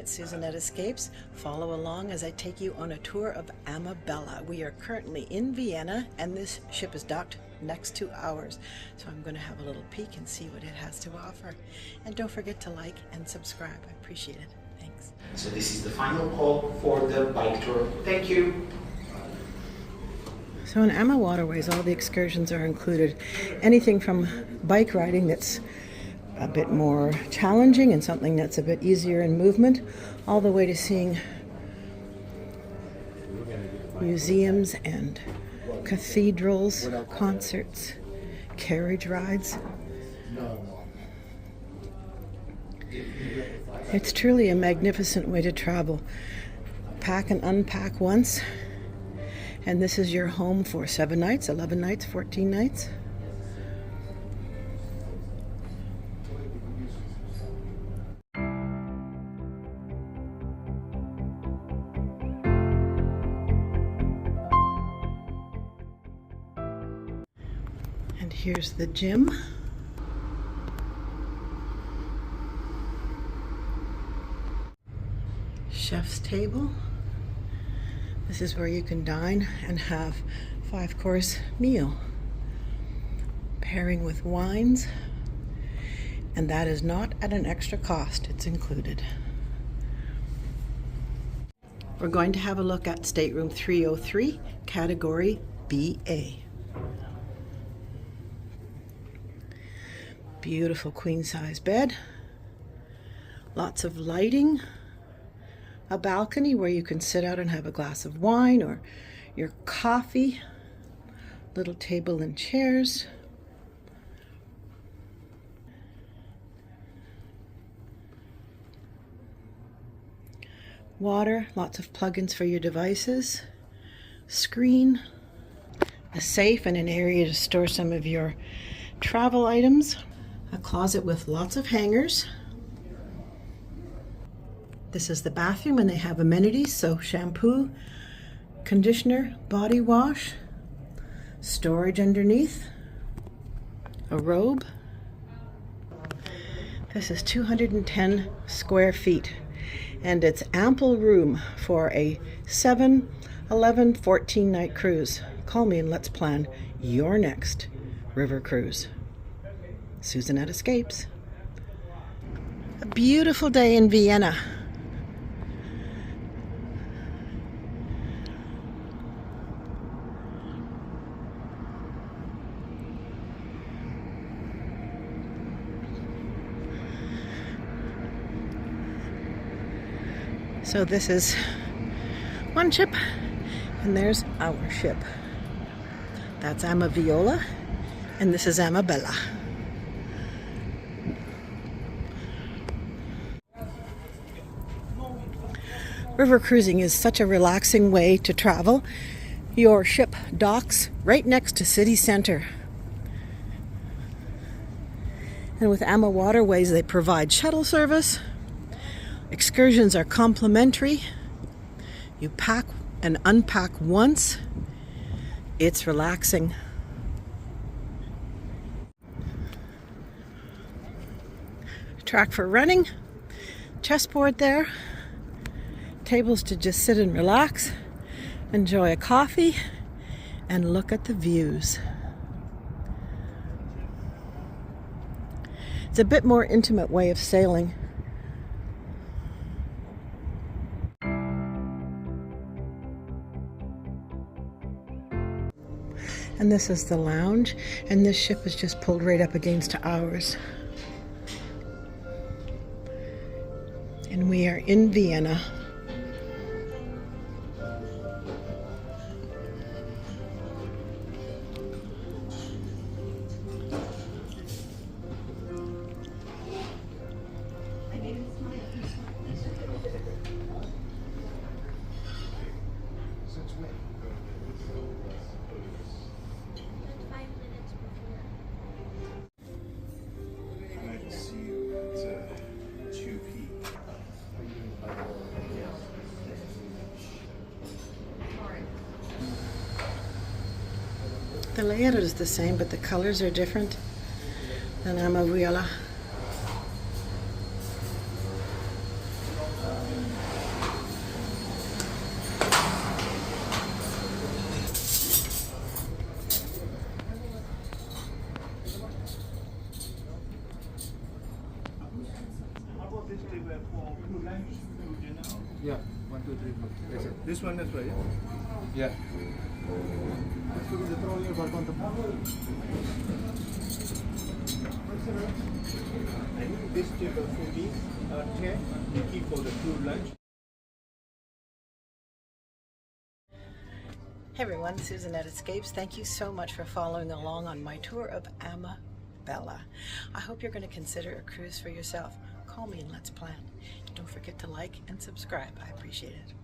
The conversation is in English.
at Susanette Escapes. Follow along as I take you on a tour of AmaBella. We are currently in Vienna and this ship is docked next to ours. So I'm going to have a little peek and see what it has to offer. And don't forget to like and subscribe. I appreciate it. Thanks. So this is the final call for the bike tour. Thank you. So in AmaWaterways, all the excursions are included. Anything from bike riding that's a bit more challenging and something that's a bit easier in movement, all the way to seeing museums and cathedrals, concerts, carriage rides. It's truly a magnificent way to travel. Pack and unpack once, and this is your home for 7 nights, 11 nights, 14 nights. And here's the gym. Chef's table. This is where you can dine and have 5-course meal, pairing with wines, and that is not at an extra cost, it's included. We're going to have a look at Stateroom 303, category BA. Beautiful queen-size bed, lots of lighting, a balcony where you can sit out and have a glass of wine or your coffee, little table and chairs. Water, lots of plugins for your devices, screen, a safe and an area to store some of your travel items, a closet with lots of hangers. This is the bathroom and they have amenities, so shampoo, conditioner, body wash, storage underneath, a robe. This is 210 square feet and it's ample room for a 7, 11, 14 night cruise. Call me and let's plan your next river cruise. Susanette Escapes. A beautiful day in Vienna. So this is one ship, and there's our ship. That's AmaViola, and this is AmaBella. River cruising is such a relaxing way to travel. Your ship docks right next to city center. And with AmaWaterways, they provide shuttle service. Excursions are complimentary. You pack and unpack once. It's relaxing. Track for running, chessboard there, tables to just sit and relax, enjoy a coffee, and look at the views. It's a bit more intimate way of sailing. And this is the lounge, and this ship is just pulled right up against ours. And we are in Vienna. The layout is the same, but the colors are different than AmaViola. Yeah, 1, 2, 3, 4. Yes, sir. This one as well, yeah? Yeah. And this table will be a chair we keep for the crew lunch. Hey everyone, Susan at Escapes. Thank you so much for following along on my tour of AmaBella. I hope you're going to consider a cruise for yourself. Call me and let's plan. Don't forget to like and subscribe. I appreciate it.